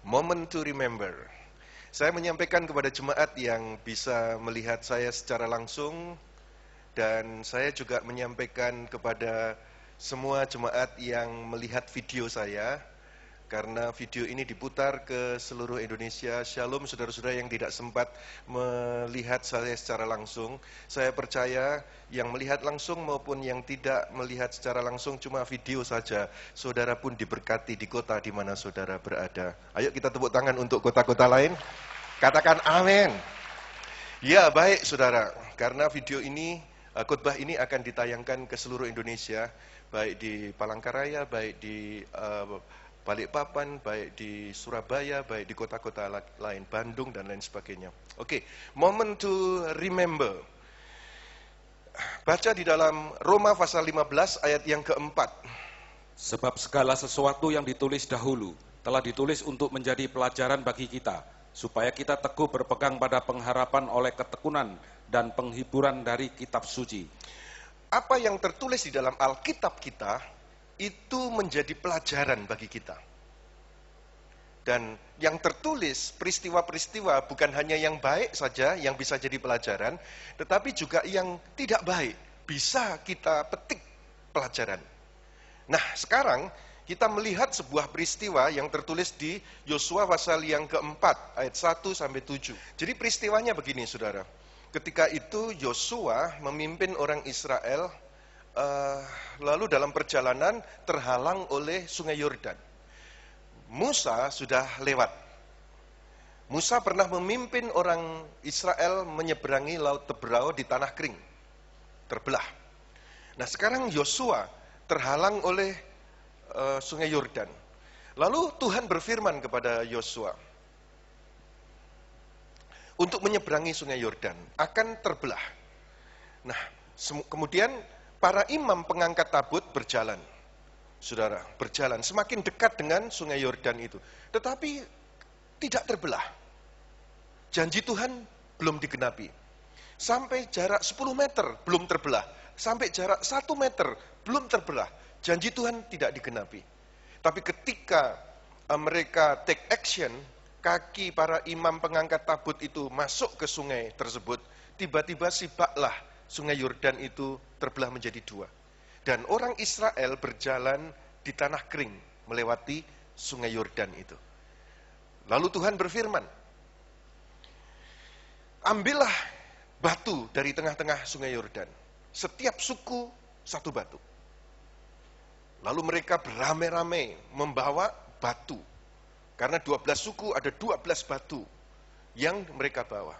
Moment to remember. Saya menyampaikan kepada jemaat yang bisa melihat saya secara langsung, dan saya juga menyampaikan kepada semua jemaat yang melihat video saya, karena video ini diputar ke seluruh Indonesia. Shalom saudara-saudara yang tidak sempat melihat saya secara langsung. Saya percaya yang melihat langsung maupun yang tidak melihat secara langsung cuma video saja, saudara pun diberkati di kota di mana saudara berada. Ayo kita tepuk tangan untuk kota-kota lain. Katakan amin. Ya, baik saudara, karena video ini, khotbah ini akan ditayangkan ke seluruh Indonesia, baik di Palangkaraya, baik di Balikpapan, baik di Surabaya, baik di kota-kota lain, Bandung dan lain sebagainya. Oke, moment to remember. Baca di dalam Roma pasal 15 ayat yang keempat. Sebab segala sesuatu yang ditulis dahulu telah ditulis untuk menjadi pelajaran bagi kita, supaya kita teguh berpegang pada pengharapan oleh ketekunan dan penghiburan dari kitab suci. Apa yang tertulis di dalam Alkitab kita itu menjadi pelajaran bagi kita. Dan yang tertulis, peristiwa-peristiwa bukan hanya yang baik saja yang bisa jadi pelajaran, tetapi juga yang tidak baik bisa kita petik pelajaran. Nah, sekarang kita melihat sebuah peristiwa yang tertulis di Yosua pasal yang keempat, ayat 1 sampai 7. Jadi peristiwanya begini, saudara. Ketika itu Yosua memimpin orang Israel, lalu dalam perjalanan terhalang oleh sungai Yordan. Musa sudah lewat. Musa pernah memimpin orang Israel menyeberangi laut Teberau di tanah kering, terbelah. Nah, sekarang Yosua terhalang oleh sungai Yordan. Lalu Tuhan berfirman kepada Yosua untuk menyeberangi sungai Yordan akan terbelah. Nah, kemudian para imam pengangkat tabut berjalan, saudara, berjalan semakin dekat dengan sungai Yordan itu. Tetapi tidak terbelah. Janji Tuhan belum digenapi. Sampai jarak 10 meter belum terbelah. Sampai jarak 1 meter belum terbelah. Janji Tuhan tidak digenapi. Tapi ketika mereka take action, kaki para imam pengangkat tabut itu masuk ke sungai tersebut, tiba-tiba sibaklah sungai Yordan itu terbelah menjadi dua. Dan orang Israel berjalan di tanah kering melewati sungai Yordan itu. Lalu Tuhan berfirman, ambillah batu dari tengah-tengah sungai Yordan. Setiap suku satu batu. Lalu mereka beramai-ramai membawa batu. Karena 12 suku ada 12 batu yang mereka bawa.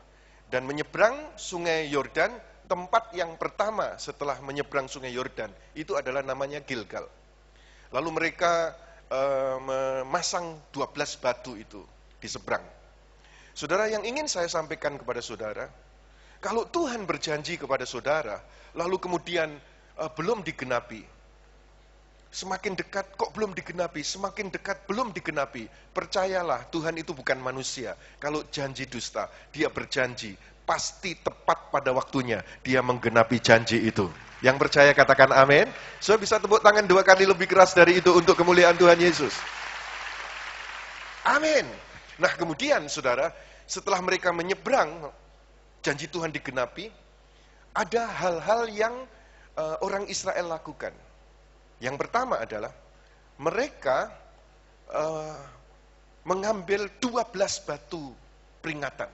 Dan menyeberang sungai Yordan, tempat yang pertama setelah menyeberang sungai Yordan itu adalah namanya Gilgal. Lalu mereka memasang 12 batu itu di seberang. Saudara, yang ingin saya sampaikan kepada saudara, kalau Tuhan berjanji kepada saudara, lalu kemudian belum digenapi, semakin dekat kok belum digenapi, semakin dekat belum digenapi, percayalah Tuhan itu bukan manusia. Kalau janji dusta, dia berjanji pasti tepat pada waktunya dia menggenapi janji itu. Yang percaya katakan amin. So bisa tepuk tangan 2 kali lebih keras dari itu untuk kemuliaan Tuhan Yesus. Amin. Nah, kemudian saudara, setelah mereka menyeberang, janji Tuhan digenapi, ada hal-hal yang orang Israel lakukan. Yang pertama adalah mereka mengambil 12 batu peringatan.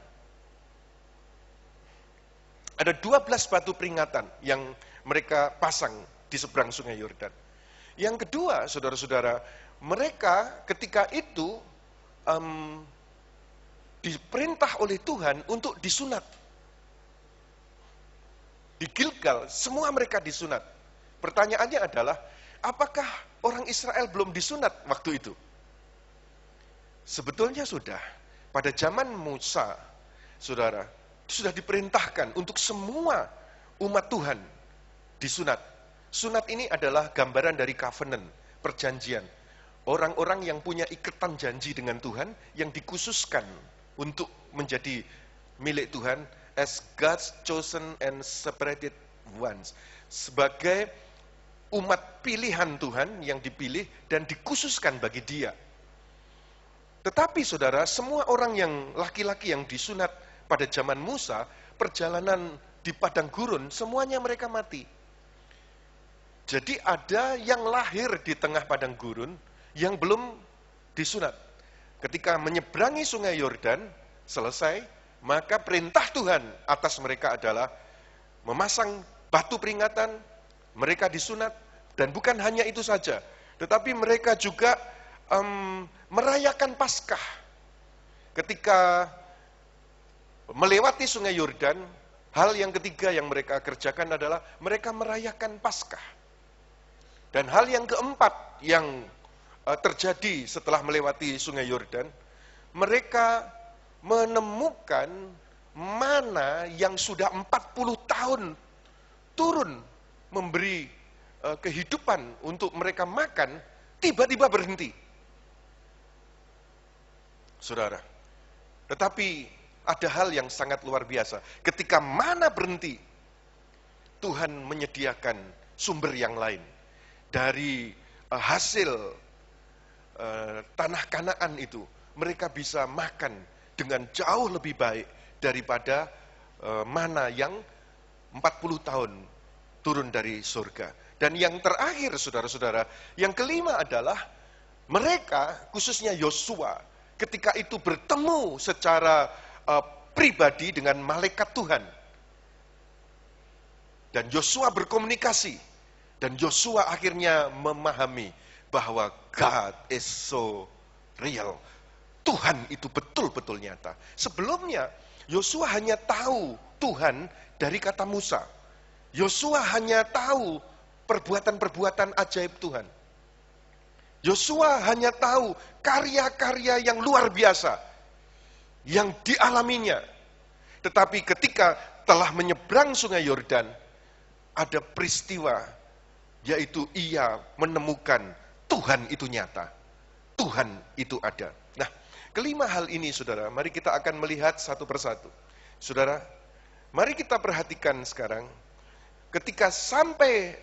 Ada 12 batu peringatan yang mereka pasang di seberang sungai Yordan. Yang kedua, saudara-saudara, mereka ketika itu diperintah oleh Tuhan untuk disunat. Di Gilgal, semua mereka disunat. Pertanyaannya adalah, apakah orang Israel belum disunat waktu itu? Sebetulnya sudah. Pada zaman Musa, saudara, sudah diperintahkan untuk semua umat Tuhan disunat. Sunat ini adalah gambaran dari covenant, perjanjian. Orang-orang yang punya ikatan janji dengan Tuhan, yang dikhususkan untuk menjadi milik Tuhan, as God's chosen and separated ones. Sebagai umat pilihan Tuhan yang dipilih dan dikhususkan bagi dia. Tetapi saudara, semua orang yang laki-laki yang disunat pada zaman Musa, perjalanan di padang gurun, semuanya mereka mati. Jadi ada yang lahir di tengah padang gurun yang belum disunat. Ketika menyeberangi sungai Yordan, selesai, maka perintah Tuhan atas mereka adalah memasang batu peringatan, mereka disunat, dan bukan hanya itu saja, tetapi mereka juga merayakan Paskah. Ketika melewati sungai Yordan, hal yang ketiga yang mereka kerjakan adalah mereka merayakan Paskah. Dan hal yang keempat yang terjadi setelah melewati sungai Yordan, mereka menemukan mana yang sudah 40 tahun turun memberi kehidupan untuk mereka makan, tiba-tiba berhenti. Saudara, tetapi ada hal yang sangat luar biasa. Ketika mana berhenti, Tuhan menyediakan sumber yang lain. Dari hasil tanah Kanaan itu, mereka bisa makan dengan jauh lebih baik daripada mana yang 40 tahun turun dari surga. Dan yang terakhir, saudara-saudara, yang kelima adalah mereka, khususnya Yosua, ketika itu bertemu secara pribadi dengan malaikat Tuhan. Dan Yosua berkomunikasi. Dan Yosua akhirnya memahami bahwa God is so real. Tuhan itu betul-betul nyata. Sebelumnya, Yosua hanya tahu Tuhan dari kata Musa. Yosua hanya tahu perbuatan-perbuatan ajaib Tuhan. Yosua hanya tahu karya-karya yang luar biasa yang dialaminya. Tetapi ketika telah menyeberang sungai Yordan, ada peristiwa, yaitu ia menemukan Tuhan itu nyata. Tuhan itu ada. Nah, kelima hal ini, saudara, mari kita akan melihat satu persatu. Saudara, mari kita perhatikan sekarang, ketika sampai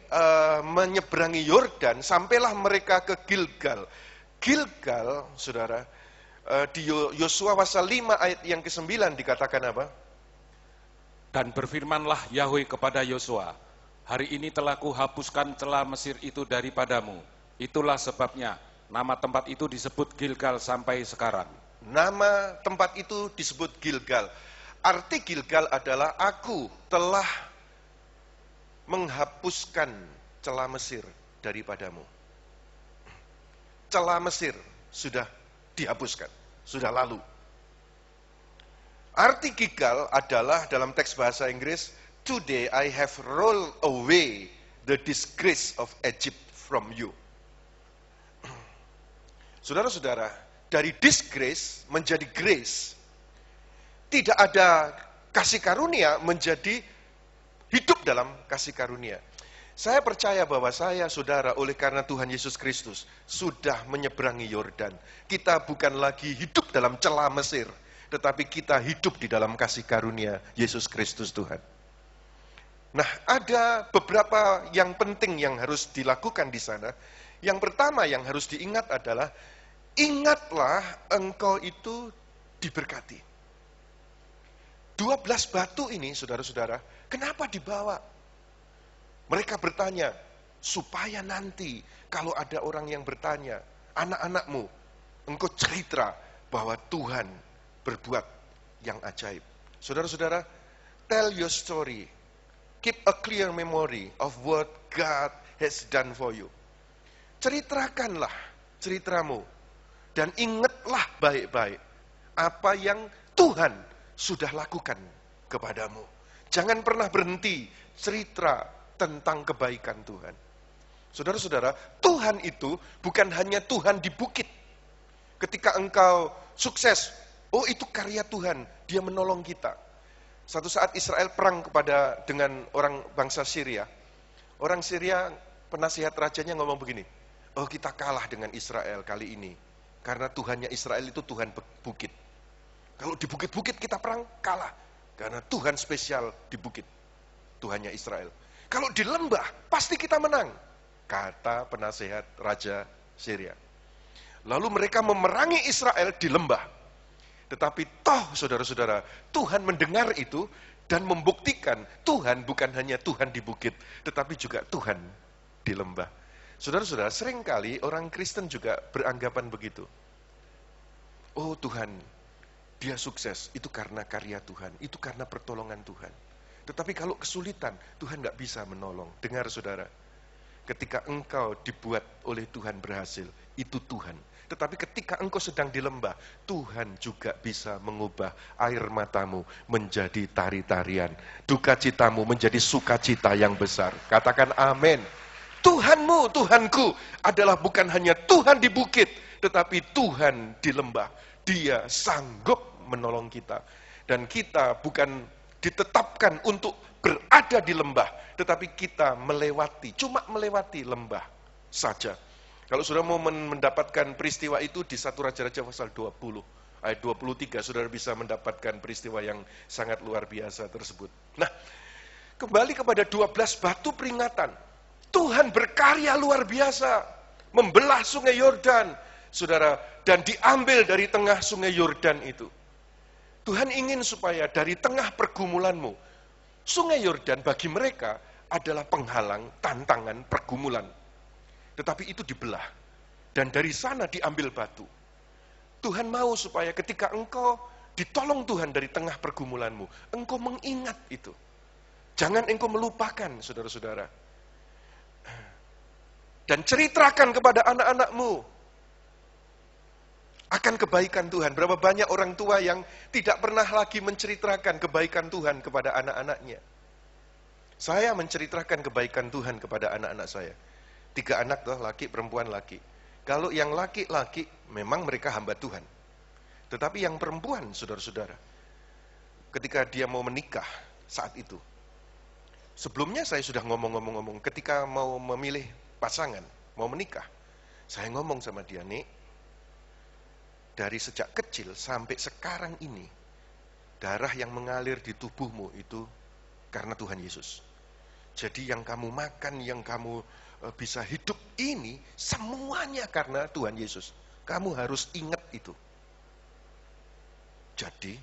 menyeberangi Yordan, sampailah mereka ke Gilgal. Gilgal, saudara, di Yosua pasal 5 ayat yang ke-9 dikatakan apa? Dan berfirmanlah Yahweh kepada Yosua, hari ini telah kuhapuskan celah Mesir itu daripadamu. Itulah sebabnya nama tempat itu disebut Gilgal sampai sekarang. Nama tempat itu disebut Gilgal. Arti Gilgal adalah aku telah menghapuskan celah Mesir daripadamu. Celah Mesir sudah dihapuskan, sudah lalu. Arti Gilgal adalah dalam teks bahasa Inggris, today I have rolled away the disgrace of Egypt from you. Saudara-saudara, dari disgrace menjadi grace. Tidak ada kasih karunia menjadi hidup dalam kasih karunia. Saya percaya bahwa saya, saudara, oleh karena Tuhan Yesus Kristus sudah menyeberangi Yordan. Kita bukan lagi hidup dalam celah Mesir, tetapi kita hidup di dalam kasih karunia Yesus Kristus Tuhan. Nah, ada beberapa yang penting yang harus dilakukan di sana. Yang pertama yang harus diingat adalah, ingatlah engkau itu diberkati. 12 batu ini, saudara-saudara, kenapa dibawa? Mereka bertanya, supaya nanti kalau ada orang yang bertanya, anak-anakmu, engkau cerita bahwa Tuhan berbuat yang ajaib. Saudara-saudara, tell your story. Keep a clear memory of what God has done for you. Ceritakanlah ceritamu. Dan ingatlah baik-baik apa yang Tuhan sudah lakukan kepadamu. Jangan pernah berhenti cerita tentang kebaikan Tuhan. Saudara-saudara, Tuhan itu bukan hanya Tuhan di bukit. Ketika engkau sukses, oh itu karya Tuhan, dia menolong kita. Satu saat Israel perang dengan orang bangsa Syria. Orang Syria, penasihat rajanya ngomong begini, oh kita kalah dengan Israel kali ini. Karena Tuhannya Israel itu Tuhan bukit. Kalau di bukit-bukit kita perang, kalah. Karena Tuhan spesial di bukit. Tuhannya Israel. Kalau di lembah, pasti kita menang. Kata penasihat Raja Syria. Lalu mereka memerangi Israel di lembah. Tetapi toh saudara-saudara, Tuhan mendengar itu dan membuktikan Tuhan bukan hanya Tuhan di bukit, tetapi juga Tuhan di lembah. Saudara-saudara, seringkali orang Kristen juga beranggapan begitu. Oh Tuhan, dia sukses, itu karena karya Tuhan, itu karena pertolongan Tuhan. Tetapi kalau kesulitan, Tuhan nggak bisa menolong. Dengar saudara, ketika engkau dibuat oleh Tuhan berhasil, itu Tuhan. Tetapi ketika engkau sedang di lembah, Tuhan juga bisa mengubah air matamu menjadi tari-tarian. Duka citamu menjadi sukacita yang besar. Katakan amin. Tuhanmu, Tuhanku adalah bukan hanya Tuhan di bukit, tetapi Tuhan di lembah. Dia sanggup menolong kita. Dan kita bukan ditetapkan untuk berada di lembah, tetapi kita cuma melewati lembah saja. Kalau sudah mau mendapatkan peristiwa itu di 1 Raja-Raja pasal 20, ayat 23, saudara bisa mendapatkan peristiwa yang sangat luar biasa tersebut. Nah, kembali kepada 12 batu peringatan. Tuhan berkarya luar biasa, membelah sungai Yordan, saudara, dan diambil dari tengah sungai Yordan itu. Tuhan ingin supaya dari tengah pergumulanmu, sungai Yordan bagi mereka adalah penghalang, tantangan, pergumulan. Tetapi itu dibelah. Dan dari sana diambil batu. Tuhan mau supaya ketika engkau ditolong Tuhan dari tengah pergumulanmu, engkau mengingat itu. Jangan engkau melupakan, saudara-saudara. Dan ceritakan kepada anak-anakmu akan kebaikan Tuhan. Berapa banyak orang tua yang tidak pernah lagi menceritakan kebaikan Tuhan kepada anak-anaknya. Saya menceritakan kebaikan Tuhan kepada anak-anak saya. 3 anak, laki, perempuan, laki. Kalau yang laki-laki, memang mereka hamba Tuhan. Tetapi yang perempuan, saudara-saudara, ketika dia mau menikah saat itu, sebelumnya saya sudah ngomong-ngomong, ketika mau memilih pasangan, mau menikah, saya ngomong sama dia, Nik, dari sejak kecil sampai sekarang ini, darah yang mengalir di tubuhmu itu karena Tuhan Yesus. Jadi yang kamu makan, yang kamu bisa hidup ini, semuanya karena Tuhan Yesus. Kamu harus ingat itu. Jadi,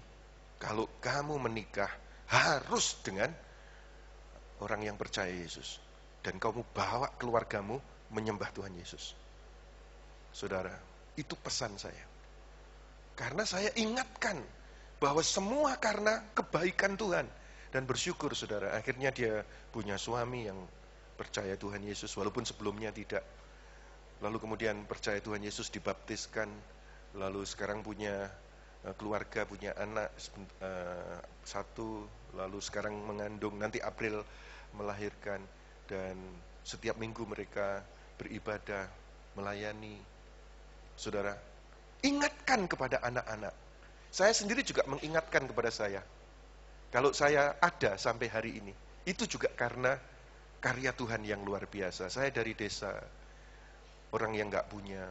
kalau kamu menikah, harus dengan orang yang percaya Yesus. Dan kamu bawa keluargamu menyembah Tuhan Yesus. Saudara, itu pesan saya. Karena saya ingatkan bahwa semua karena kebaikan Tuhan. Dan bersyukur saudara, akhirnya dia punya suami yang percaya Tuhan Yesus, walaupun sebelumnya tidak. Lalu kemudian percaya Tuhan Yesus, dibaptiskan. Lalu sekarang punya keluarga, punya anak satu. Lalu sekarang mengandung, nanti April melahirkan. Dan setiap minggu mereka beribadah, melayani. Saudara, ingatkan kepada anak-anak. Saya sendiri juga mengingatkan kepada saya. Kalau saya ada sampai hari ini, itu juga karena karya Tuhan yang luar biasa. Saya dari desa, orang yang gak punya.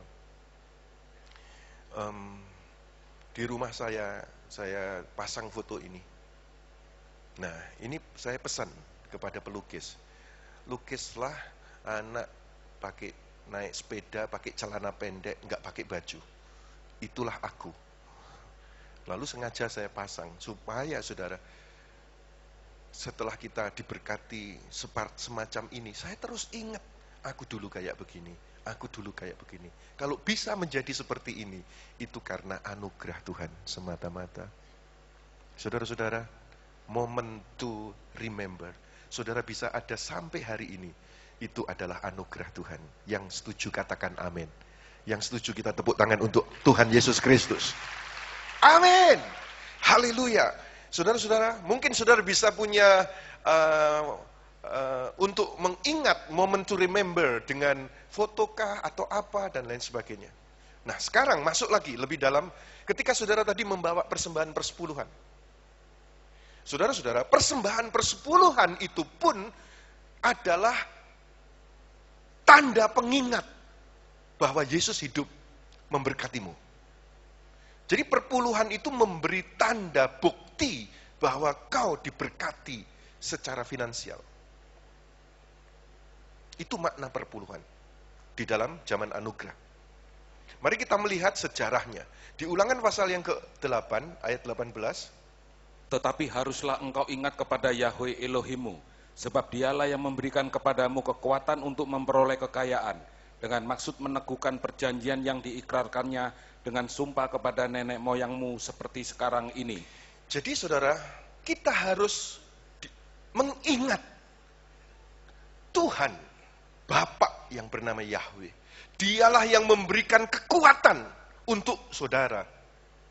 Di rumah saya pasang foto ini. Nah, ini saya pesan kepada pelukis. Lukislah anak pakai naik sepeda, pakai celana pendek, gak pakai baju. Itulah aku. Lalu sengaja saya pasang supaya saudara, setelah kita diberkati semacam ini, saya terus ingat, aku dulu kayak begini, aku dulu kayak begini. Kalau bisa menjadi seperti ini, itu karena anugerah Tuhan semata-mata. Saudara-saudara, moment to remember. Saudara bisa ada sampai hari ini, itu adalah anugerah Tuhan. Yang setuju katakan amin. Yang setuju kita tepuk tangan untuk Tuhan Yesus Kristus. Amin. Haleluya. Saudara-saudara, mungkin saudara bisa punya untuk mengingat moment to remember dengan fotokah atau apa dan lain sebagainya. Nah, sekarang masuk lagi lebih dalam ketika saudara tadi membawa persembahan persepuluhan. Saudara-saudara, persembahan persepuluhan itu pun adalah tanda pengingat bahwa Yesus hidup memberkatimu. Jadi perpuluhan itu memberi tanda bukti bahwa kau diberkati secara finansial. Itu makna perpuluhan di dalam zaman anugerah. Mari kita melihat sejarahnya. Di Ulangan pasal yang ke-8 ayat 18, Tetapi haruslah engkau ingat kepada Yahweh Elohimu, sebab dialah yang memberikan kepadamu kekuatan untuk memperoleh kekayaan, dengan maksud meneguhkan perjanjian yang diikrarkannya dengan sumpah kepada nenek moyangmu seperti sekarang ini. jadi saudara, kita harus mengingat Tuhan, Bapa yang bernama Yahweh. Dialah yang memberikan kekuatan untuk saudara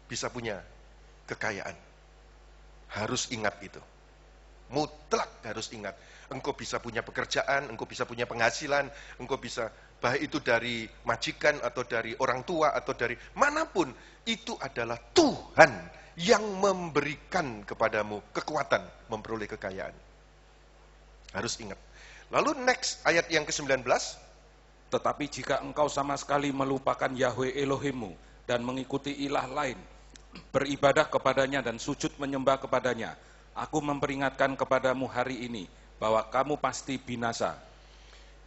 bisa punya kekayaan. Harus ingat itu. Mutlak harus ingat. Engkau bisa punya pekerjaan, engkau bisa punya penghasilan, engkau bisa, baik itu dari majikan atau dari orang tua atau dari manapun, itu adalah Tuhan yang memberikan kepadamu kekuatan memperoleh kekayaan. Harus ingat. Lalu next ayat yang ke-19, Tetapi jika engkau sama sekali melupakan Yahweh Elohimu dan mengikuti ilah lain, beribadah kepadanya dan sujud menyembah kepadanya, aku memperingatkan kepadamu hari ini bahwa kamu pasti binasa.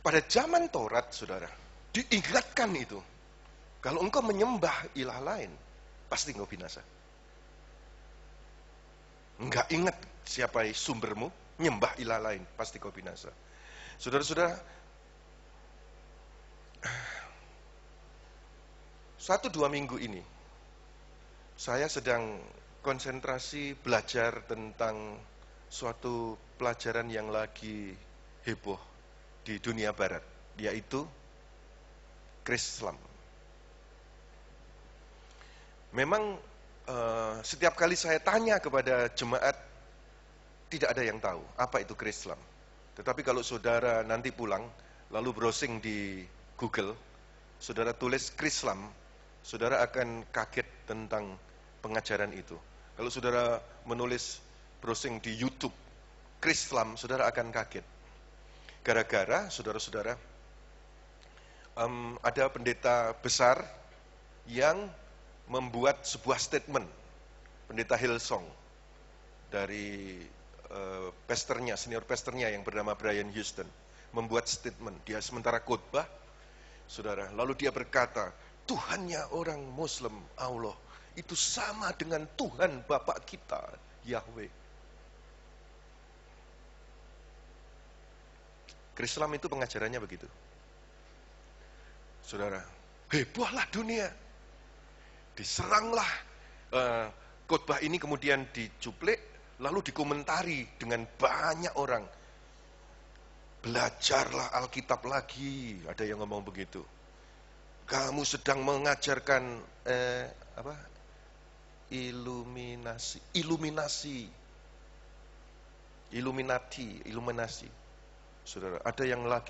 pada zaman Taurat, saudara, diingatkan itu. Kalau engkau menyembah ilah lain, pasti engkau binasa. Enggak ingat siapa sumbermu, nyembah ilah lain, pasti kau binasa. Saudara-saudara, 1-2 minggu ini, saya sedang konsentrasi belajar tentang suatu pelajaran yang lagi heboh di dunia barat, yaitu Krislam. Memang setiap kali saya tanya kepada jemaat, tidak ada yang tahu apa itu Krislam. Tetapi kalau saudara nanti pulang, lalu browsing di Google, saudara tulis Krislam, saudara akan kaget tentang pengajaran itu. Kalau saudara menulis browsing di YouTube, Krislam, saudara akan kaget. Gara-gara, saudara-saudara, ada pendeta besar yang membuat sebuah statement, pendeta Hillsong, dari pastornya, senior pastornya yang bernama Brian Houston, membuat statement. Dia sementara khotbah, saudara, lalu dia berkata, Tuhannya orang Muslim, Allah, itu sama dengan Tuhan Bapak kita, Yahweh. Krislam itu pengajarannya begitu. Saudara, hebohlah dunia. Diseranglah khotbah ini, kemudian dicuplik, lalu dikomentari dengan banyak orang. Belajarlah Alkitab lagi, ada yang ngomong begitu. Kamu sedang mengajarkan Illuminati. Saudara, ada yang lagi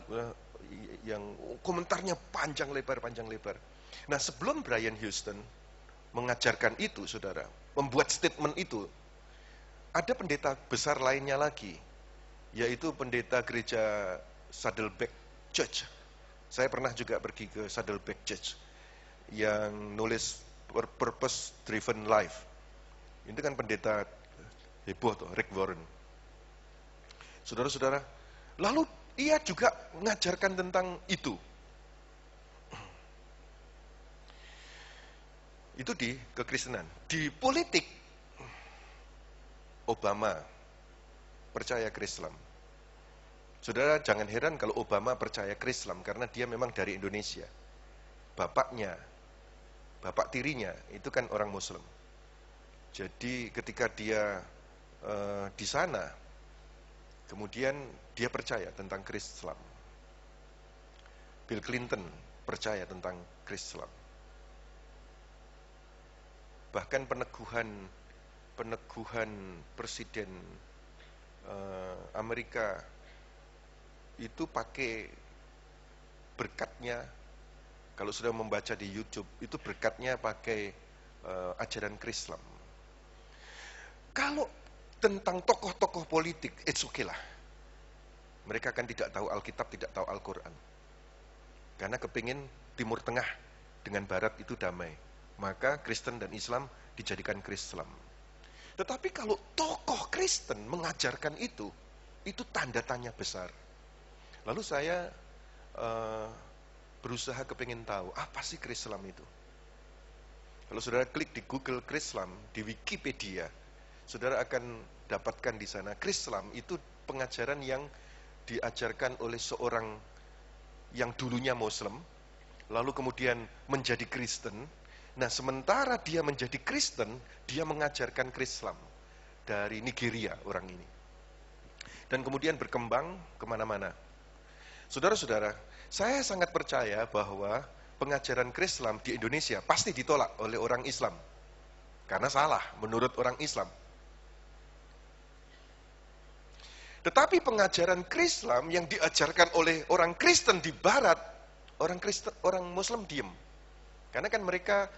yang komentarnya panjang lebar. Nah, sebelum Brian Houston mengajarkan itu, saudara, membuat statement itu, ada pendeta besar lainnya lagi, yaitu pendeta gereja Saddleback Church. Saya pernah juga pergi ke Saddleback Church yang nulis Purpose Driven Life. Itu kan pendeta heboh tuh, Rick Warren. Saudara-saudara, lalu ia juga mengajarkan tentang itu. Itu di kekristenan. Di politik, Obama percaya Krislam. Saudara, jangan heran kalau Obama percaya Krislam, karena dia memang dari Indonesia. Bapak tirinya itu kan orang Muslim. Jadi ketika dia di sana, kemudian dia percaya tentang Krislam. Bill Clinton percaya tentang Krislam. Bahkan peneguhan Presiden Amerika itu pakai berkatnya. Kalau sudah membaca di YouTube, itu berkatnya pakai ajaran Krislam. Kalau tentang tokoh-tokoh politik, it's okay lah. Mereka kan tidak tahu Alkitab, tidak tahu Al-Quran. Karena kepingin Timur Tengah dengan Barat itu damai. Maka Kristen dan Islam dijadikan Krislam. Tetapi kalau tokoh Kristen mengajarkan itu tanda tanya besar. Lalu saya berusaha kepingin tahu, apa sih Krislam itu? Kalau saudara klik di Google Krislam, di Wikipedia, saudara akan dapatkan di sana Krislam itu pengajaran yang diajarkan oleh seorang yang dulunya Muslim, lalu kemudian menjadi Kristen. Nah, sementara dia menjadi Kristen, dia mengajarkan Krislam dari Nigeria orang ini. Dan kemudian berkembang kemana-mana. Saudara-saudara, saya sangat percaya bahwa pengajaran Krislam di Indonesia pasti ditolak oleh orang Islam. Karena salah menurut orang Islam. Tetapi pengajaran Krislam yang diajarkan oleh orang Kristen di Barat, orang Muslim diem. Karena kan mereka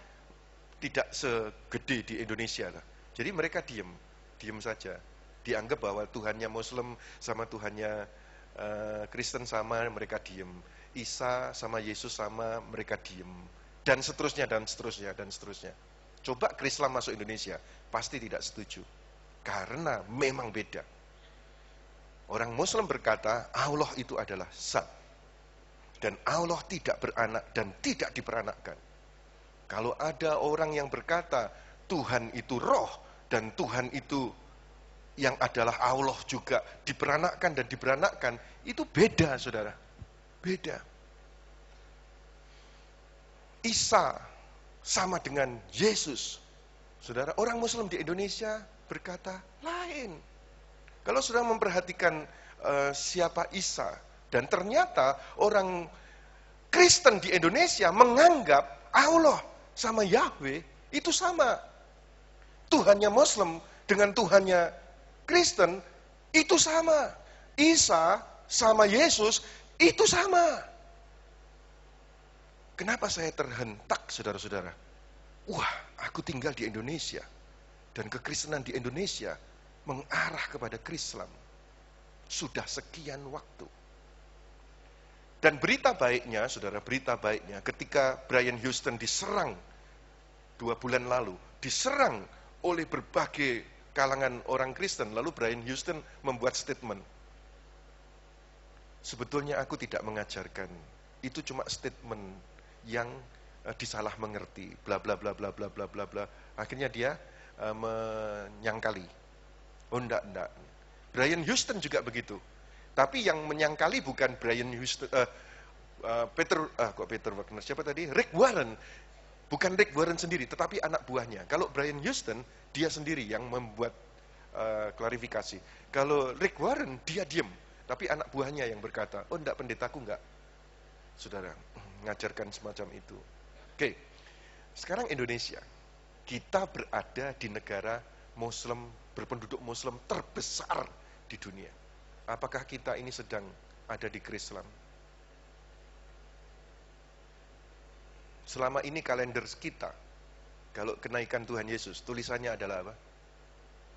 tidak segede di Indonesia. Jadi mereka diem saja. Dianggap bahwa Tuhannya Muslim sama Tuhannya Kristen sama, mereka diem. Isa sama Yesus sama, mereka diem. Dan seterusnya, dan seterusnya, dan seterusnya. Coba Krislam masuk Indonesia, pasti tidak setuju. Karena memang beda. Orang Muslim berkata, Allah itu adalah zat. Dan Allah tidak beranak dan tidak diperanakkan. Kalau ada orang yang berkata, Tuhan itu roh, dan Tuhan itu yang adalah Allah juga diperanakkan dan diberanakkan, itu beda, saudara. Beda. Isa sama dengan Yesus. Saudara, orang Muslim di Indonesia berkata lain. Kalau sudah memperhatikan siapa Isa, dan ternyata orang Kristen di Indonesia menganggap Allah sama Yahweh itu sama. Tuhannya Muslim dengan Tuhannya Kristen itu sama. Isa sama Yesus itu sama. Kenapa saya terhentak, saudara-saudara? Wah, aku tinggal di Indonesia. Dan kekristenan di Indonesia mengarah kepada Krislam. Sudah sekian waktu. Dan berita baiknya, saudara, berita baiknya ketika Brian Houston diserang 2 bulan lalu, diserang oleh berbagai kalangan orang Kristen, lalu Brian Houston membuat statement. Sebetulnya aku tidak mengajarkan, itu cuma statement yang disalah mengerti, bla bla bla bla bla bla bla bla. Akhirnya dia menyangkali. Oh enggak. Brian Houston juga begitu. Tapi yang menyangkali bukan Brian Houston, Peter Wagner, siapa tadi? Rick Warren. Bukan Rick Warren sendiri, tetapi anak buahnya. Kalau Brian Houston, dia sendiri yang membuat klarifikasi. Kalau Rick Warren, dia diem. Tapi anak buahnya yang berkata, oh enggak, pendetaku enggak. Saudara, ngajarkan semacam itu. Oke, sekarang Indonesia. Kita berada di negara Muslim, berpenduduk Muslim terbesar di dunia. Apakah kita ini sedang ada di Krislam? Selama ini kalender kita, kalau kenaikan Tuhan Yesus, tulisannya adalah apa?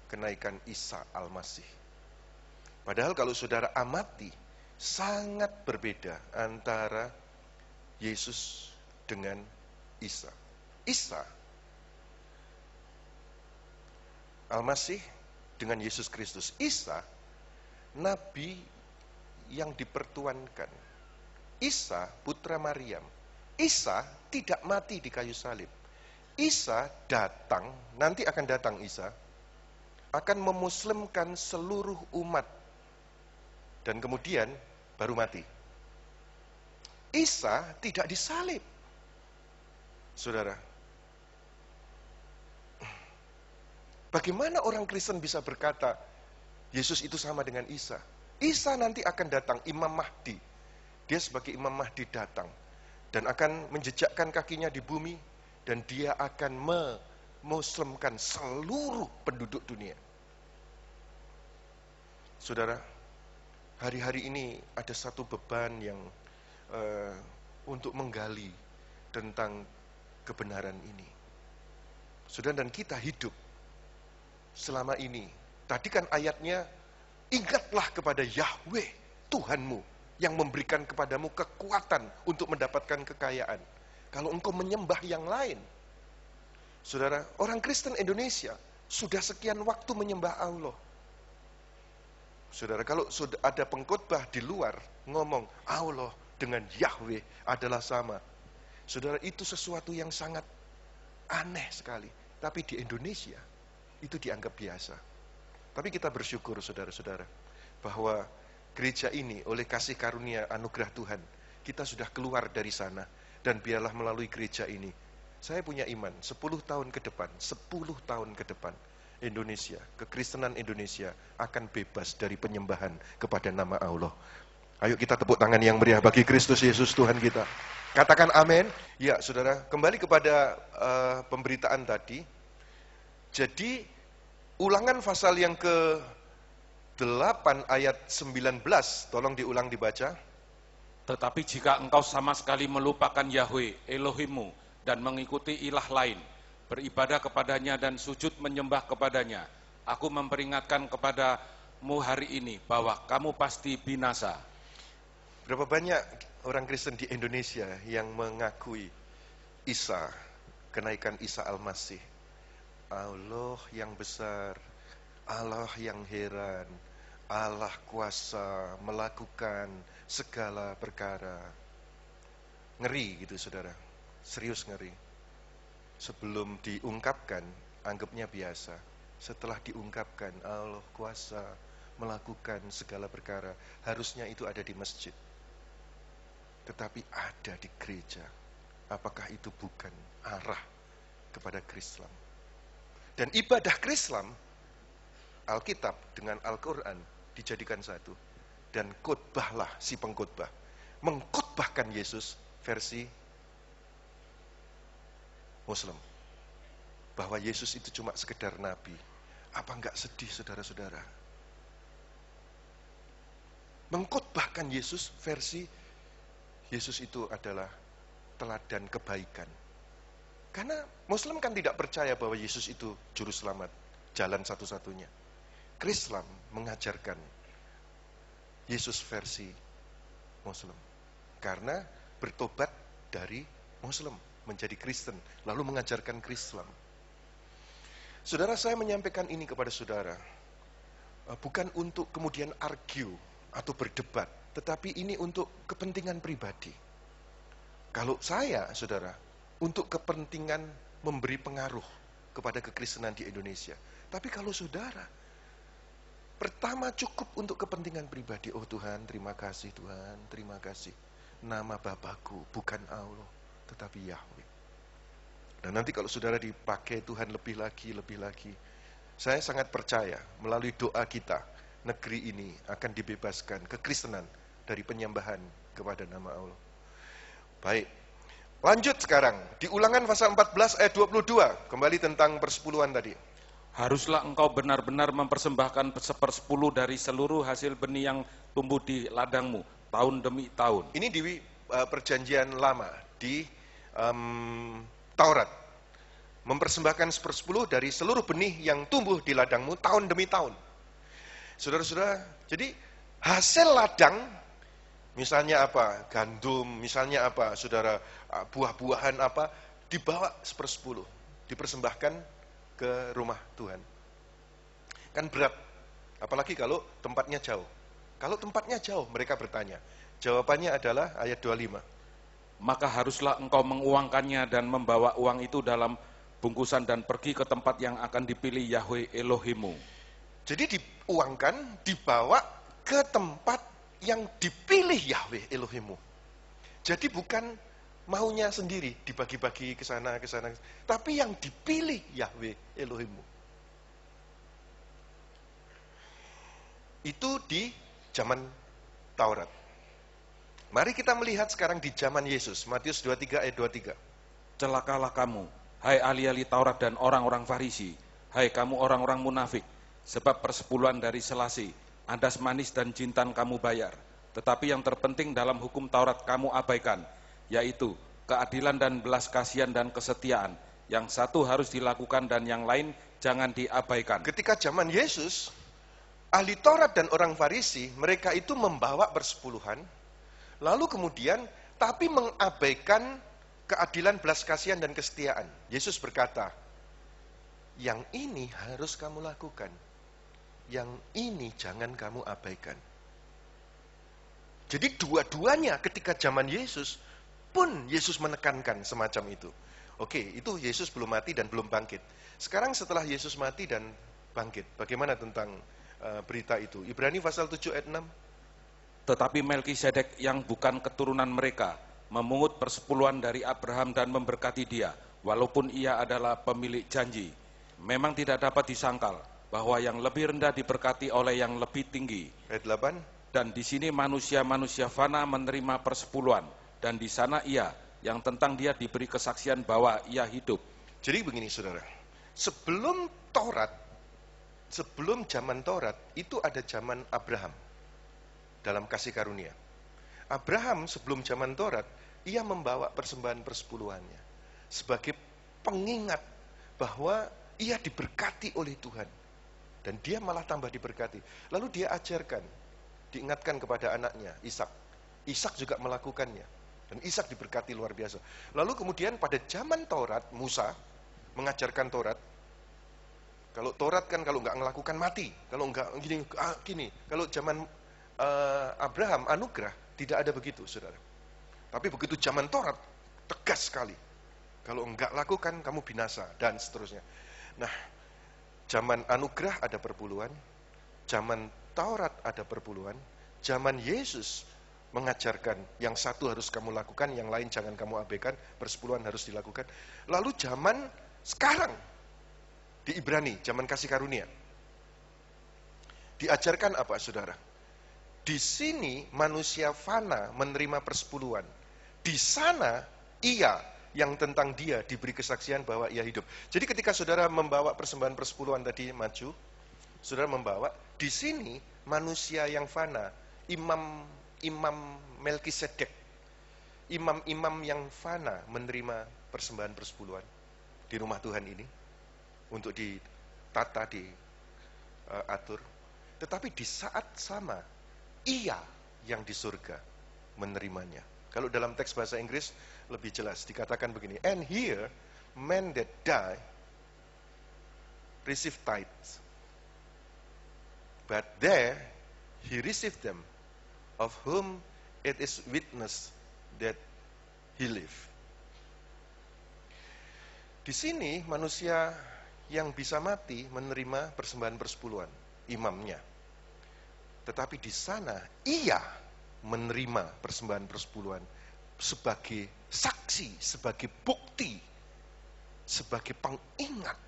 Kenaikan Isa Al-Masih. Padahal kalau saudara amati, sangat berbeda antara Yesus dengan Isa. Isa Al-Masih dengan Yesus Kristus. Isa, Nabi yang dipertuankan. Isa, putra Maryam. Isa tidak mati di kayu salib. Isa datang, nanti akan datang Isa, akan memuslimkan seluruh umat. Dan kemudian baru mati. Isa tidak disalib. Saudara, bagaimana orang Kristen bisa berkata, Yesus itu sama dengan Isa? Isa nanti akan datang, Imam Mahdi. Dia sebagai Imam Mahdi datang. Dan akan menjejakkan kakinya di bumi. Dan dia akan memuslimkan seluruh penduduk dunia. Saudara, hari-hari ini ada satu beban yang untuk menggali tentang kebenaran ini. Saudara, dan kita hidup selama ini. Tadi kan ayatnya, ingatlah kepada Yahweh, Tuhanmu, yang memberikan kepadamu kekuatan untuk mendapatkan kekayaan. Kalau engkau menyembah yang lain. Saudara, orang Kristen Indonesia sudah sekian waktu menyembah Allah. Saudara, kalau sudah ada pengkhotbah di luar ngomong Allah dengan Yahweh adalah sama. Saudara, itu sesuatu yang sangat aneh sekali. Tapi di Indonesia itu dianggap biasa. Tapi kita bersyukur saudara-saudara bahwa gereja ini oleh kasih karunia anugerah Tuhan, kita sudah keluar dari sana. Dan biarlah melalui gereja ini, saya punya iman 10 tahun ke depan, 10 tahun ke depan, Indonesia, kekristenan Indonesia akan bebas dari penyembahan kepada nama Allah. Ayo kita tepuk tangan yang meriah bagi Kristus Yesus Tuhan kita. Katakan amin. Ya saudara, kembali kepada pemberitaan tadi. Jadi Ulangan pasal yang ke-8 ayat 19, tolong diulang dibaca. Tetapi jika engkau sama sekali melupakan Yahweh Elohimmu dan mengikuti ilah lain, beribadah kepadanya dan sujud menyembah kepadanya, aku memperingatkan kepadamu hari ini bahwa kamu pasti binasa. Berapa banyak orang Kristen di Indonesia yang mengakui Isa, kenaikan Isa Al-Masih, Allah yang besar, Allah yang heran, Allah kuasa melakukan segala perkara. Ngeri gitu saudara, serius ngeri. Sebelum diungkapkan, anggapnya biasa. Setelah diungkapkan, Allah kuasa melakukan segala perkara. Harusnya itu ada di masjid. Tetapi ada di gereja. Apakah itu bukan arah kepada Krislam? Dan ibadah Krislam, Alkitab dengan Al-Quran dijadikan satu. Dan khotbahlah si pengkhotbah mengkhotbahkan Yesus versi Muslim. Bahwa Yesus itu cuma sekedar nabi. Apa enggak sedih saudara-saudara? Mengkhotbahkan Yesus versi Yesus itu adalah teladan kebaikan. Karena Muslim kan tidak percaya bahwa Yesus itu juru selamat, jalan satu-satunya. Krislam mengajarkan Yesus versi Muslim. Karena bertobat dari Muslim menjadi Kristen, lalu mengajarkan Krislam. Saudara, saya menyampaikan ini kepada saudara, bukan untuk kemudian argue atau berdebat, tetapi ini untuk kepentingan pribadi. Kalau saya, saudara, untuk kepentingan memberi pengaruh kepada kekristenan di Indonesia. Tapi kalau saudara, pertama cukup untuk kepentingan pribadi. Oh Tuhan, terima kasih Tuhan, terima kasih. Nama Bapakku bukan Allah, tetapi Yahweh. Dan nanti kalau saudara dipakai Tuhan lebih lagi, saya sangat percaya melalui doa kita, negeri ini akan dibebaskan kekristenan dari penyembahan kepada nama Allah. Baik, lanjut sekarang di Ulangan pasal 14 ayat 22, kembali tentang persepuluhan tadi. Haruslah engkau benar-benar mempersembahkan 1/10 dari seluruh hasil benih yang tumbuh di ladangmu tahun demi tahun. Ini di perjanjian lama di Taurat. Mempersembahkan 1/10 dari seluruh benih yang tumbuh di ladangmu tahun demi tahun. Saudara-saudara, jadi hasil ladang, misalnya apa, gandum, misalnya apa, saudara, buah-buahan apa, dibawa 1/10, dipersembahkan ke rumah Tuhan. Kan berat, apalagi kalau tempatnya jauh. Kalau tempatnya jauh, mereka bertanya. Jawabannya adalah ayat 25. Maka haruslah engkau menguangkannya dan membawa uang itu dalam bungkusan dan pergi ke tempat yang akan dipilih Yahweh Elohimmu. Jadi diuangkan, dibawa ke tempat yang dipilih Yahweh Elohimmu. Jadi bukan maunya sendiri, dibagi-bagi ke sana, tapi yang dipilih Yahweh Elohimmu. Itu di zaman Taurat. Mari kita melihat sekarang di zaman Yesus, Matius 23 ayat 23. Celakalah kamu, hai ahli-ahli Taurat dan orang-orang Farisi, hai kamu orang-orang munafik, sebab persepuluhan dari selasi, andas manis dan jintan kamu bayar. Tetapi yang terpenting dalam hukum Taurat kamu abaikan, yaitu keadilan dan belas kasihan dan kesetiaan. Yang satu harus dilakukan dan yang lain jangan diabaikan. Ketika zaman Yesus, ahli Taurat dan orang Farisi, mereka itu membawa persepuluhan, lalu kemudian tapi mengabaikan keadilan, belas kasihan dan kesetiaan. Yesus berkata, yang ini harus kamu lakukan, yang ini jangan kamu abaikan. Jadi dua-duanya ketika zaman Yesus pun Yesus menekankan semacam itu. Oke, itu Yesus belum mati dan belum bangkit. Sekarang setelah Yesus mati dan bangkit, bagaimana tentang berita itu? Ibrani pasal 7 ayat 6. Tetapi Melkisedek yang bukan keturunan mereka memungut persepuluhan dari Abraham dan memberkati dia, walaupun ia adalah pemilik janji. Memang tidak dapat disangkal bahwa yang lebih rendah diberkati oleh yang lebih tinggi. Ayat 8. Dan di sini manusia-manusia fana menerima persepuluhan, dan di sana ia yang tentang dia diberi kesaksian bahwa ia hidup. Jadi begini saudara, sebelum Taurat, sebelum zaman Taurat, itu ada zaman Abraham dalam kasih karunia. Abraham sebelum zaman Taurat, ia membawa persembahan persepuluhannya sebagai pengingat bahwa ia diberkati oleh Tuhan. Dan dia malah tambah diberkati. Lalu dia ajarkan, diingatkan kepada anaknya, Ishak. Ishak juga melakukannya. Dan Ishak diberkati luar biasa. Lalu kemudian pada zaman Taurat, Musa mengajarkan Taurat. Kalau Taurat kan kalau nggak melakukan mati. Kalau nggak gini. Kalau zaman Abraham, anugerah, tidak ada begitu, saudara. Tapi begitu zaman Taurat, tegas sekali. Kalau nggak lakukan, kamu binasa, dan seterusnya. Nah, zaman anugerah ada perpuluhan, zaman Taurat ada perpuluhan, zaman Yesus mengajarkan yang satu harus kamu lakukan, yang lain jangan kamu abaikan, persepuluhan harus dilakukan. Lalu zaman sekarang di Ibrani, zaman kasih karunia, diajarkan apa saudara? Di sini manusia fana menerima persepuluhan. Di sana ia yang tentang dia diberi kesaksian bahwa ia hidup. Jadi ketika saudara membawa persembahan persepuluhan tadi maju, saudara membawa, di sini manusia yang fana, Imam Melkisedek, imam-imam yang fana menerima persembahan persepuluhan di rumah Tuhan ini untuk ditata, diatur. Tetapi di saat sama, ia yang di surga menerimanya. Kalau dalam teks bahasa Inggris lebih jelas, dikatakan begini, and here men that die receive tithes, but there he received them, of whom it is witness that he live. Di sini manusia yang bisa mati menerima persembahan persepuluhan, imamnya. Tetapi di sana ia menerima persembahan persepuluhan sebagai saksi, sebagai bukti, sebagai pengingat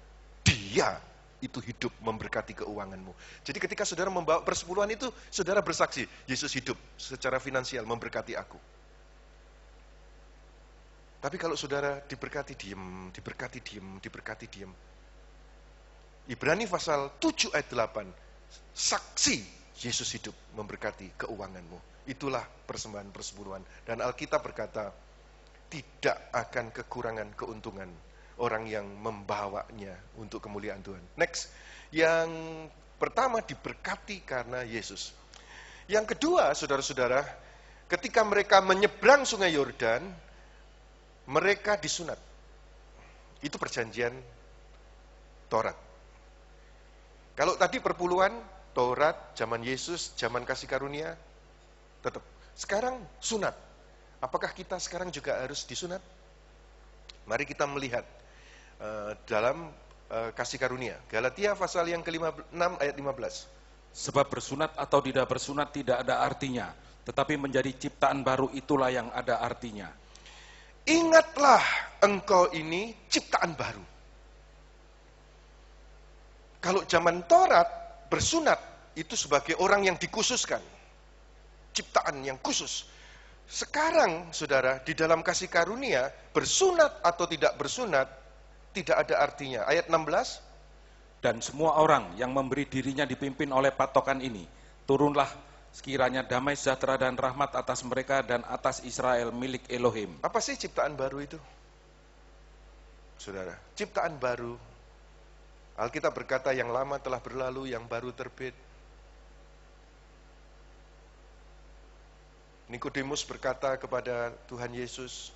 dia itu hidup memberkati keuanganmu. Jadi ketika saudara membawa persepuluhan itu, saudara bersaksi, Yesus hidup secara finansial memberkati aku. Tapi kalau saudara diberkati diem, diberkati diem, diberkati diem. Ibrani pasal 7 ayat 8, saksi Yesus hidup memberkati keuanganmu. Itulah persembahan persepuluhan. Dan Alkitab berkata, tidak akan kekurangan keuntungan orang yang membawanya untuk kemuliaan Tuhan. Next, yang pertama diberkati karena Yesus. Yang kedua, saudara-saudara, ketika mereka menyeberang sungai Yordan, mereka disunat. Itu perjanjian Taurat. Kalau tadi perpuluhan, Taurat, zaman Yesus, zaman kasih karunia, tetap. Sekarang sunat. Apakah kita sekarang juga harus disunat? Mari kita melihat dalam kasih karunia. Galatia pasal yang ke-6 ayat 15. Sebab bersunat atau tidak bersunat tidak ada artinya, tetapi menjadi ciptaan baru itulah yang ada artinya. Ingatlah engkau ini ciptaan baru. Kalau zaman Taurat bersunat itu sebagai orang yang dikhususkan, ciptaan yang khusus. Sekarang saudara, di dalam kasih karunia, bersunat atau tidak bersunat tidak ada artinya. Ayat 16, dan semua orang yang memberi dirinya dipimpin oleh patokan ini, turunlah sekiranya damai sejahtera dan rahmat atas mereka dan atas Israel milik Elohim. apa sih ciptaan baru itu? Saudara, ciptaan baru, Alkitab berkata yang lama telah berlalu, yang baru terbit. Nikodemus berkata kepada Tuhan Yesus,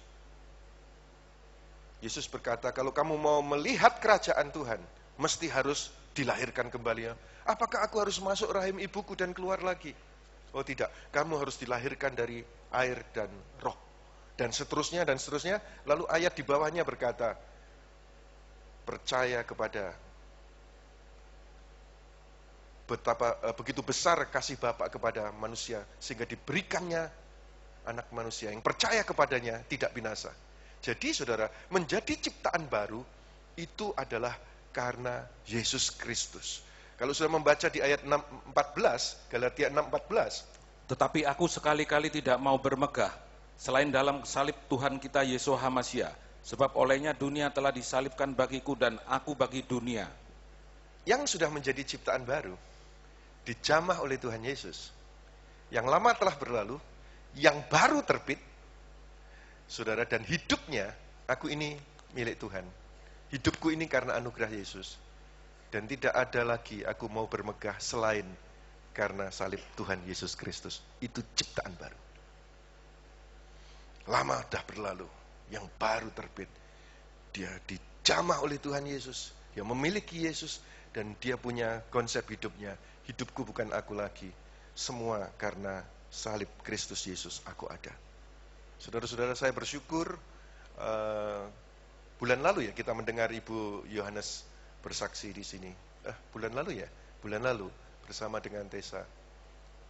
Yesus berkata, kalau kamu mau melihat kerajaan Tuhan, mesti harus dilahirkan kembali. Apakah aku harus masuk rahim ibuku dan keluar lagi? Oh tidak, kamu harus dilahirkan dari air dan roh. dan seterusnya, dan seterusnya. Lalu ayat di bawahnya berkata, percaya kepada betapa begitu besar kasih Bapa kepada manusia, sehingga diberikannya anak manusia yang percaya kepadanya tidak binasa. Jadi saudara, menjadi ciptaan baru itu adalah karena Yesus Kristus. Kalau sudah membaca di ayat 6:14, Galatia 6:14, Tetapi aku sekali-kali tidak mau bermegah, selain dalam salib Tuhan kita Yeshua HaMasyiah, sebab olehnya dunia telah disalibkan bagiku dan aku bagi dunia. yang sudah menjadi ciptaan baru, dijamah oleh Tuhan Yesus. Yang lama telah berlalu, yang baru terbit, saudara, dan hidupnya, aku ini milik Tuhan. Hidupku ini karena anugerah Yesus. Dan tidak ada lagi aku mau bermegah selain karena salib Tuhan Yesus Kristus. Itu ciptaan baru. Lama dah berlalu, yang baru terbit. Dia dijamah oleh Tuhan Yesus. Dia memiliki Yesus dan dia punya konsep hidupnya. Hidupku bukan aku lagi. Semua karena salib Kristus Yesus aku ada. Saudara-saudara, saya bersyukur bulan lalu ya kita mendengar Ibu Yohanes bersaksi di sini. Bulan lalu bersama dengan Tessa.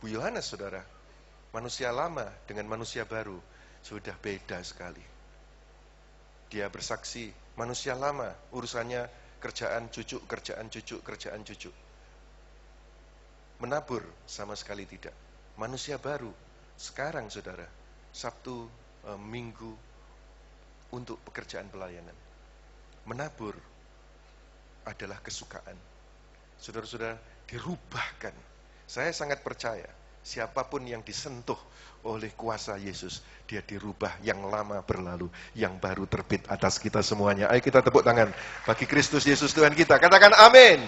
Bu Yohanes, saudara, manusia lama dengan manusia baru sudah beda sekali. Dia bersaksi, manusia lama urusannya kerjaan cucu. Menabur sama sekali tidak. Manusia baru sekarang, saudara, Sabtu, Minggu untuk pekerjaan pelayanan. Menabur adalah kesukaan. Saudara-saudara, dirubahkan. Saya sangat percaya, siapapun yang disentuh oleh kuasa Yesus, dia dirubah. Yang lama berlalu, yang baru terbit atas kita semuanya. Ayo kita tepuk tangan bagi Kristus Yesus Tuhan kita. Katakan amin.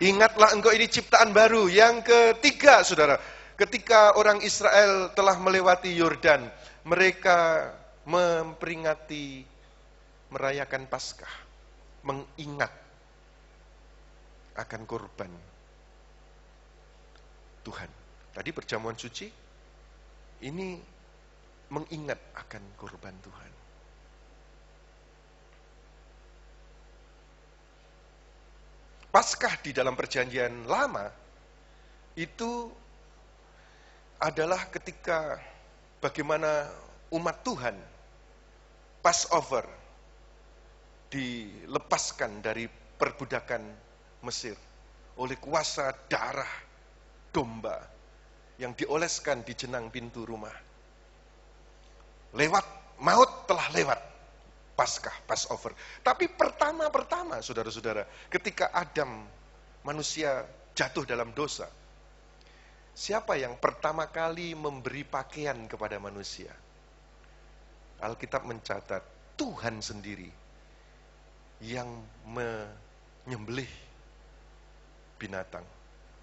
Ingatlah engkau ini ciptaan baru. Yang ketiga, saudara, ketika orang Israel telah melewati Yordan, mereka memperingati, merayakan Paskah, mengingat akan korban Tuhan. Tadi perjamuan suci, ini mengingat akan korban Tuhan. Paskah di dalam perjanjian lama itu adalah ketika bagaimana umat Tuhan Passover dilepaskan dari perbudakan Mesir oleh kuasa darah domba yang dioleskan di jenang pintu rumah. Lewat, maut telah lewat, Paskah, Passover. Tapi pertama-pertama, saudara-saudara, ketika Adam, manusia jatuh dalam dosa, siapa yang pertama kali memberi pakaian kepada manusia? Alkitab mencatat, Tuhan sendiri yang menyembelih binatang.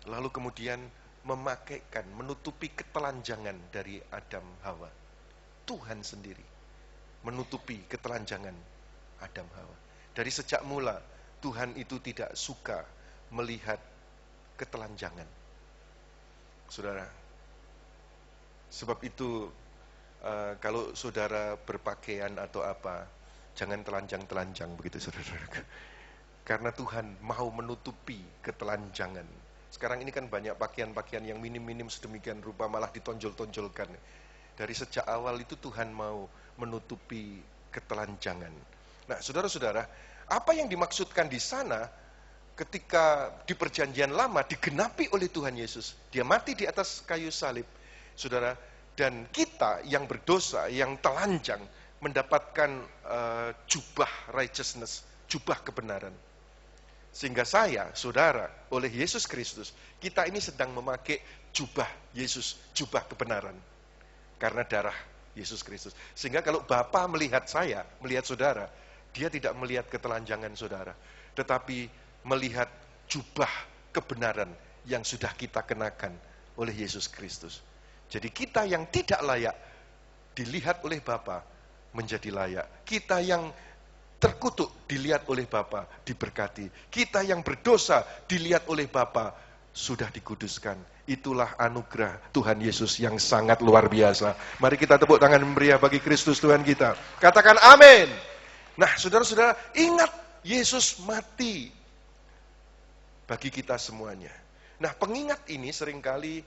Lalu kemudian memakaikan, menutupi ketelanjangan dari Adam Hawa. Tuhan sendiri menutupi ketelanjangan Adam Hawa. Dari sejak mula, Tuhan itu tidak suka melihat ketelanjangan. Saudara, sebab itu kalau saudara berpakaian atau apa, jangan telanjang-telanjang begitu, saudara-saudara. Karena Tuhan mau menutupi ketelanjangan. Sekarang ini kan banyak pakaian-pakaian yang minim-minim sedemikian rupa, malah ditonjol-tonjolkan. Dari sejak awal itu Tuhan mau menutupi ketelanjangan. Nah, saudara-saudara, apa yang dimaksudkan di sana ketika di perjanjian lama digenapi oleh Tuhan Yesus. Dia mati di atas kayu salib, saudara. Dan kita yang berdosa, yang telanjang, mendapatkan jubah righteousness, jubah kebenaran. Sehingga saya, saudara, oleh Yesus Kristus, kita ini sedang memakai jubah Yesus, jubah kebenaran. Karena darah Yesus Kristus. Sehingga kalau Bapa melihat saya, melihat saudara, dia tidak melihat ketelanjangan saudara, tetapi melihat jubah kebenaran yang sudah kita kenakan oleh Yesus Kristus. Jadi kita yang tidak layak dilihat oleh Bapa menjadi layak. Kita yang terkutuk dilihat oleh Bapa diberkati. Kita yang berdosa dilihat oleh Bapa sudah dikuduskan. Itulah anugerah Tuhan Yesus yang sangat luar biasa. Mari kita tepuk tangan meriah bagi Kristus Tuhan kita. Katakan amin. Nah, saudara-saudara, ingat Yesus mati bagi kita semuanya. Nah, pengingat ini seringkali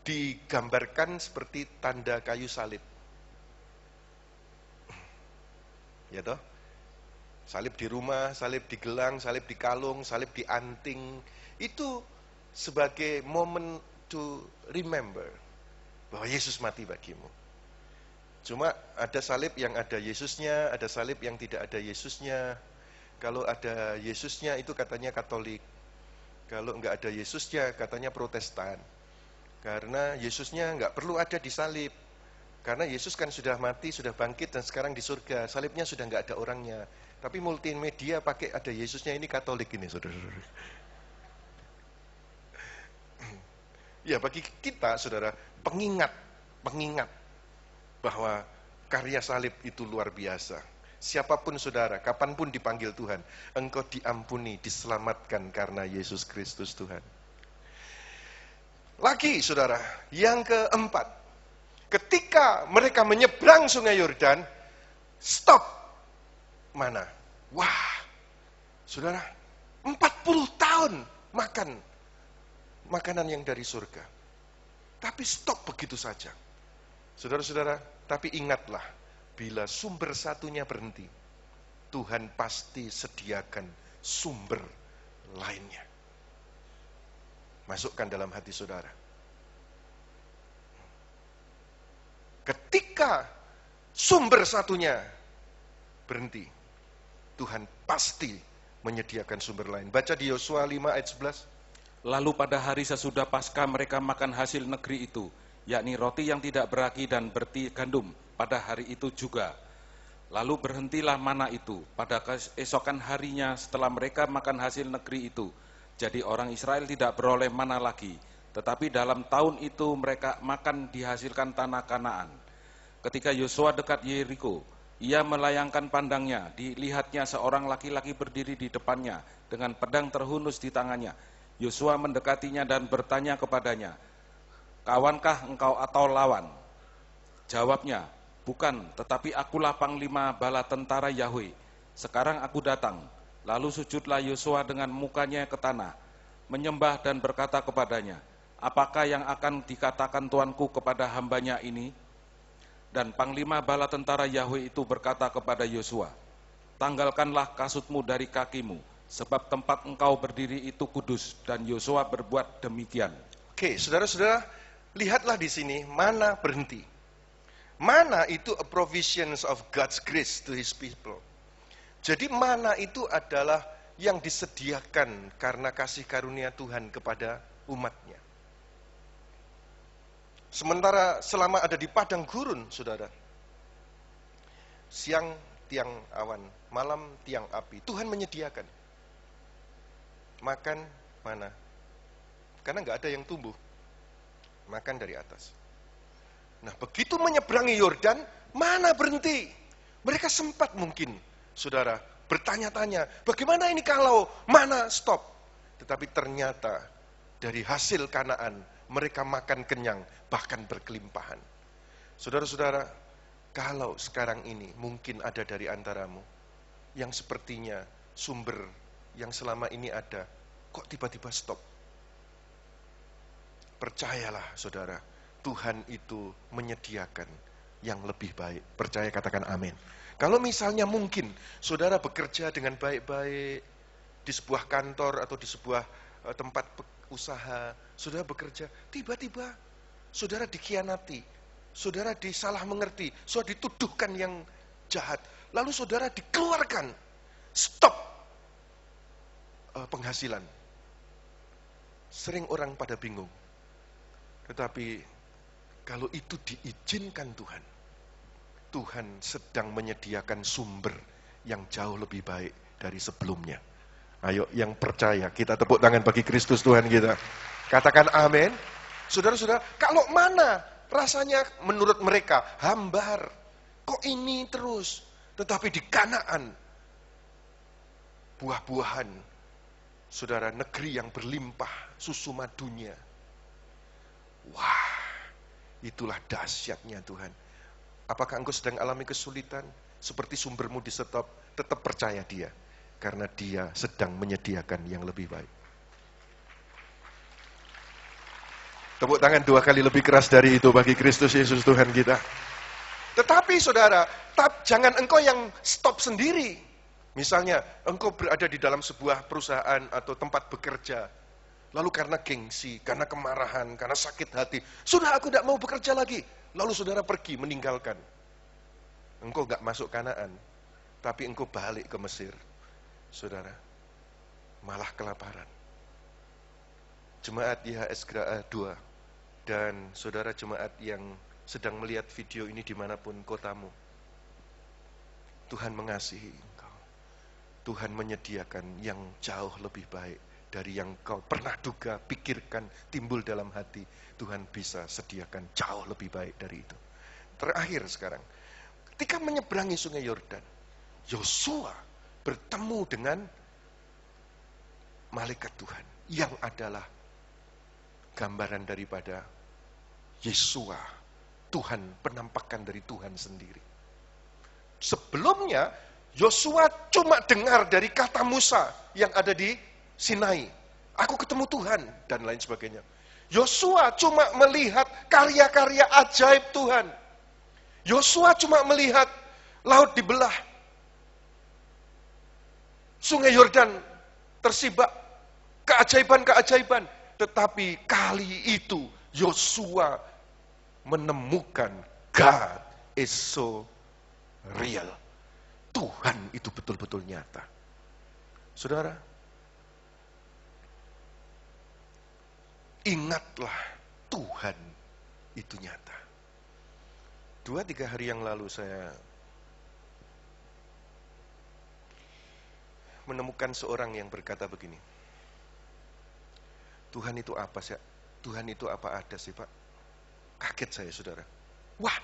digambarkan seperti tanda kayu salib. Ya toh? Salib di rumah, salib di gelang, salib di kalung, salib di anting. Itu sebagai moment to remember bahwa Yesus mati bagimu. Cuma ada salib yang ada Yesusnya, ada salib yang tidak ada Yesusnya. Kalau ada Yesusnya itu katanya Katolik. Kalau enggak ada Yesusnya katanya Protestan. Karena Yesusnya enggak perlu ada di salib. Karena Yesus kan sudah mati, sudah bangkit dan sekarang di surga. Salibnya sudah enggak ada orangnya. Tapi multimedia pakai ada Yesusnya, ini Katolik ini, saudara-saudara. Ya, bagi kita, saudara, pengingat bahwa karya salib itu luar biasa. Siapapun saudara, kapanpun dipanggil Tuhan, engkau diampuni, diselamatkan karena Yesus Kristus Tuhan. Lagi, saudara, yang keempat, ketika mereka menyeberang Sungai Yordan, stop. Mana? Wah, saudara, 40 tahun makan makanan yang dari surga. Tapi stop begitu saja. Saudara-saudara, tapi ingatlah, bila sumber satunya berhenti, Tuhan pasti sediakan sumber lainnya. Masukkan dalam hati saudara. Ketika sumber satunya berhenti, Tuhan pasti menyediakan sumber lain. Baca di Yosua 5 ayat 11. Lalu pada hari sesudah Paskah mereka makan hasil negeri itu, yakni roti yang tidak beragi dan berti gandum pada hari itu juga. Lalu berhentilah mana itu pada keesokan harinya setelah mereka makan hasil negeri itu. Jadi orang Israel tidak beroleh mana lagi, tetapi dalam tahun itu mereka makan dihasilkan tanah Kanaan. Ketika Yosua dekat Yeriko, ia melayangkan pandangnya, dilihatnya seorang laki-laki berdiri di depannya dengan pedang terhunus di tangannya. Yosua mendekatinya dan bertanya kepadanya, "Kawankah engkau atau lawan?" Jawabnya, "Bukan, tetapi akulah panglima bala tentara Yahwe. Sekarang aku datang." Lalu sujudlah Yosua dengan mukanya ke tanah, menyembah dan berkata kepadanya, "Apakah yang akan dikatakan tuanku kepada hambanya ini?" Dan panglima bala tentara Yahwe itu berkata kepada Yosua, "Tanggalkanlah kasutmu dari kakimu, sebab tempat engkau berdiri itu kudus." Dan Yosua berbuat demikian. Oke, saudara-saudara, lihatlah di sini, mana berhenti. Mana itu a provisions of God's grace to His people. Jadi mana itu adalah yang disediakan karena kasih karunia Tuhan kepada umatnya. Sementara selama ada di padang gurun, saudara, siang tiang awan, malam tiang api, Tuhan menyediakan. Makan mana? Karena nggak ada yang tumbuh. Makan dari atas. Nah, begitu menyeberangi Yordan, mana berhenti? Mereka sempat mungkin, saudara, bertanya-tanya, bagaimana ini kalau mana stop? Tetapi ternyata dari hasil Kanaan, mereka makan kenyang, bahkan berkelimpahan. Saudara-saudara, kalau sekarang ini mungkin ada dari antaramu yang sepertinya sumber yang selama ini ada, kok tiba-tiba stop? Percayalah, saudara, Tuhan itu menyediakan yang lebih baik. Percaya, katakan amin. Kalau misalnya mungkin saudara bekerja dengan baik-baik di sebuah kantor atau di sebuah tempat usaha, saudara bekerja, tiba-tiba saudara dikhianati, saudara disalah mengerti, saudara dituduhkan yang jahat, lalu saudara dikeluarkan, stop penghasilan. Sering orang pada bingung, tetapi kalau itu diizinkan Tuhan, Tuhan sedang menyediakan sumber yang jauh lebih baik dari sebelumnya. Ayo yang percaya, kita tepuk tangan bagi Kristus Tuhan kita. Katakan amin. Saudara-saudara, kalau mana rasanya menurut mereka hambar, kok ini terus. Tetapi di Kanaan, buah-buahan, saudara, negeri yang berlimpah susu madunya. Wah, itulah dahsyatnya Tuhan. Apakah engkau sedang alami kesulitan? Seperti sumbermu di stop, tetap percaya Dia, karena Dia sedang menyediakan yang lebih baik. Tepuk tangan 2 kali lebih keras dari itu bagi Kristus Yesus Tuhan kita. Tetapi saudara, jangan engkau yang stop sendiri. Misalnya, engkau berada di dalam sebuah perusahaan atau tempat bekerja, lalu karena gengsi, karena kemarahan, karena sakit hati, sudah aku tidak mau bekerja lagi. Lalu saudara pergi meninggalkan. Engkau gak masuk Kanaan, tapi engkau balik ke Mesir. Saudara, malah kelaparan. Jemaat YHS Geraha 2 dan saudara jemaat yang sedang melihat video ini dimanapun kotamu, Tuhan mengasihi engkau. Tuhan menyediakan yang jauh lebih baik dari yang kau pernah duga, pikirkan, timbul dalam hati. Tuhan bisa sediakan jauh lebih baik dari itu. Terakhir sekarang, ketika menyeberangi sungai Yordan, Yosua bertemu dengan malaikat Tuhan yang adalah gambaran daripada Yesua, Tuhan, penampakan dari Tuhan sendiri. Sebelumnya, Yosua cuma dengar dari kata Musa yang ada di Sinai. Aku ketemu Tuhan, dan lain sebagainya. Yosua cuma melihat karya-karya ajaib Tuhan. Yosua cuma melihat laut dibelah. Sungai Yordan tersibak. Keajaiban-keajaiban. Tetapi kali itu Yosua menemukan God is so real. Tuhan itu betul-betul nyata. Saudara, ingatlah Tuhan itu nyata. 2-3 hari yang lalu saya menemukan seorang yang berkata begini, Tuhan itu apa sih? Tuhan itu apa ada sih Pak? Kaget saya saudara. Wah,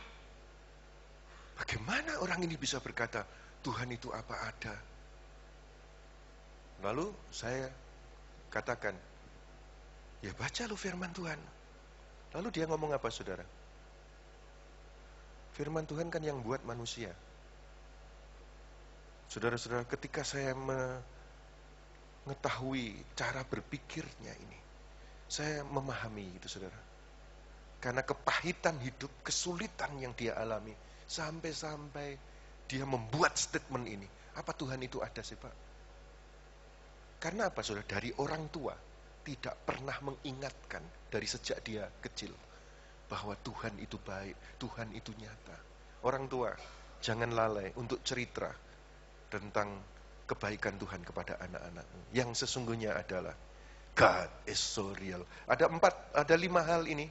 bagaimana orang ini bisa berkata Tuhan itu apa ada? Lalu saya katakan, ya baca lu firman Tuhan. Lalu dia ngomong apa saudara? Firman Tuhan kan yang buat manusia. Saudara-saudara, ketika saya mengetahui cara berpikirnya ini, saya memahami itu saudara. Karena kepahitan hidup, kesulitan yang dia alami, sampai-sampai dia membuat statement ini. Apa Tuhan itu ada sih Pak? Karena apa saudara? Dari orang tua tidak pernah mengingatkan dari sejak dia kecil bahwa Tuhan itu baik, Tuhan itu nyata. Orang tua jangan lalai untuk cerita tentang kebaikan Tuhan kepada anak-anakmu. Yang sesungguhnya adalah God is so real. Ada 5 hal ini.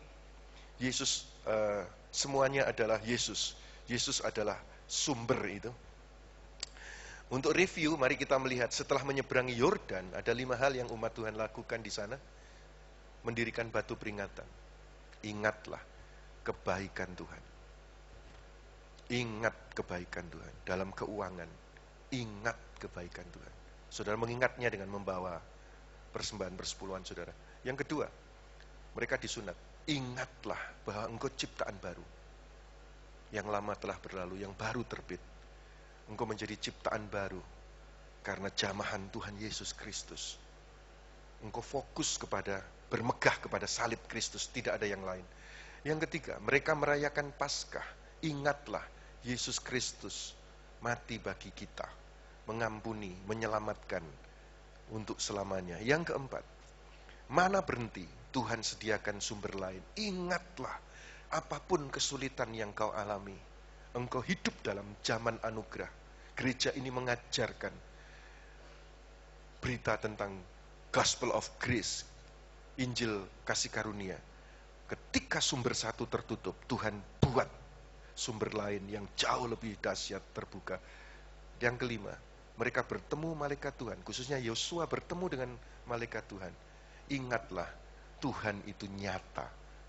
Yesus, semuanya adalah Yesus. Yesus adalah sumber itu. Untuk review, mari kita melihat setelah menyeberangi Yordan, ada 5 hal yang umat Tuhan lakukan di sana. Mendirikan batu peringatan. Ingatlah kebaikan Tuhan. Ingat kebaikan Tuhan. Dalam keuangan, ingat kebaikan Tuhan. Saudara mengingatnya dengan membawa persembahan persepuluhan saudara. Yang kedua, mereka disunat. Ingatlah bahwa engkau ciptaan baru. Yang lama telah berlalu, yang baru terbit. Engkau menjadi ciptaan baru karena jamahan Tuhan Yesus Kristus. Engkau fokus kepada, bermegah kepada salib Kristus, tidak ada yang lain. Yang ketiga, mereka merayakan Paskah. Ingatlah Yesus Kristus mati bagi kita, mengampuni, menyelamatkan untuk selamanya. Yang keempat, mana berhenti, Tuhan sediakan sumber lain. Ingatlah, apapun kesulitan yang kau alami, engkau hidup dalam zaman anugerah. Gereja ini mengajarkan berita tentang Gospel of Grace, Injil kasih karunia. Ketika sumber satu tertutup, Tuhan buat sumber lain yang jauh lebih dahsyat terbuka. Yang kelima, mereka bertemu malaikat Tuhan, khususnya Yosua bertemu dengan malaikat Tuhan. Ingatlah, Tuhan itu nyata,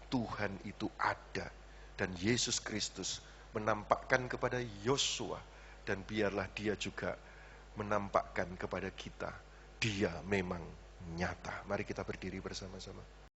Tuhan itu ada, dan Yesus Kristus menampakkan kepada Yosua, dan biarlah dia juga menampakkan kepada kita, Dia memang nyata. Mari kita berdiri bersama-sama.